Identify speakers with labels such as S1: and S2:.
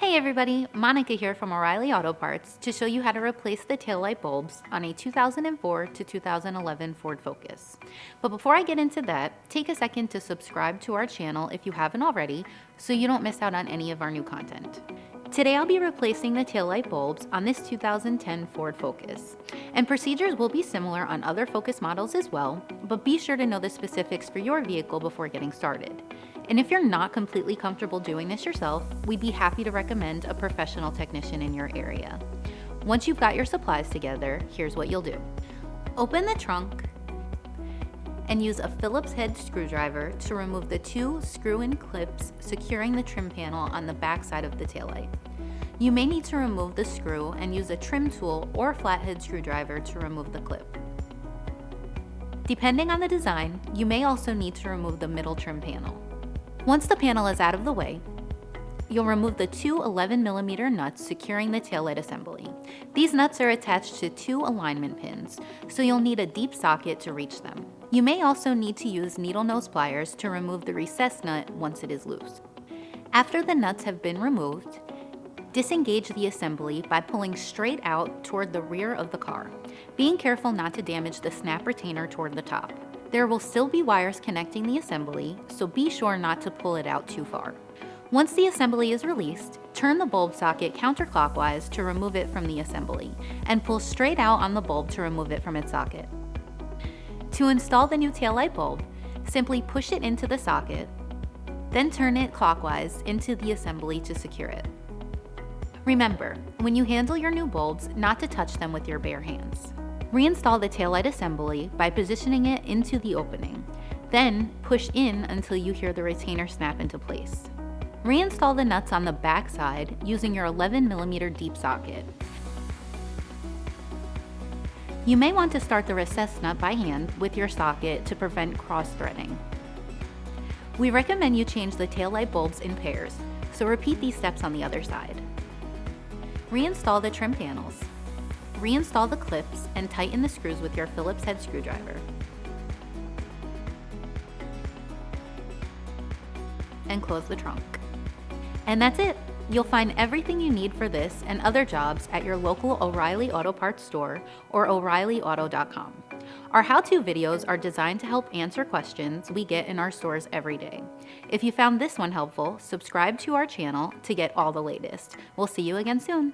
S1: Hey everybody, Monica here from O'Reilly Auto Parts to show you how to replace the taillight bulbs on a 2004 to 2011 Ford Focus. But before I get into that, take a second to subscribe to our channel if you haven't already so you don't miss out on any of our new content. Today I'll be replacing the taillight bulbs on this 2010 Ford Focus. And procedures will be similar on other Focus models as well, but be sure to know the specifics for your vehicle before getting started. And if you're not completely comfortable doing this yourself, we'd be happy to recommend a professional technician in your area. Once you've got your supplies together, here's what you'll do. Open the trunk and use a Phillips head screwdriver to remove the two screw-in clips securing the trim panel on the back side of the taillight. You may need to remove the screw and use a trim tool or flathead screwdriver to remove the clip. Depending on the design, you may also need to remove the middle trim panel. Once the panel is out of the way, you'll remove the two 11mm nuts securing the taillight assembly. These nuts are attached to two alignment pins, so you'll need a deep socket to reach them. You may also need to use needle nose pliers to remove the recessed nut once it is loose. After the nuts have been removed, disengage the assembly by pulling straight out toward the rear of the car, being careful not to damage the snap retainer toward the top. There will still be wires connecting the assembly, so be sure not to pull it out too far. Once the assembly is released, turn the bulb socket counterclockwise to remove it from the assembly, and pull straight out on the bulb to remove it from its socket. To install the new taillight bulb, simply push it into the socket, then turn it clockwise into the assembly to secure it. Remember, when you handle your new bulbs, not to touch them with your bare hands. Reinstall the taillight assembly by positioning it into the opening. Then push in until you hear the retainer snap into place. Reinstall the nuts on the back side using your 11mm deep socket. You may want to start the recessed nut by hand with your socket to prevent cross-threading. We recommend you change the taillight bulbs in pairs, so repeat these steps on the other side. Reinstall the trim panels. Reinstall the clips and tighten the screws with your Phillips head screwdriver. And close the trunk. And that's it! You'll find everything you need for this and other jobs at your local O'Reilly Auto Parts store or O'ReillyAuto.com. Our how-to videos are designed to help answer questions we get in our stores every day. If you found this one helpful, subscribe to our channel to get all the latest. We'll see you again soon.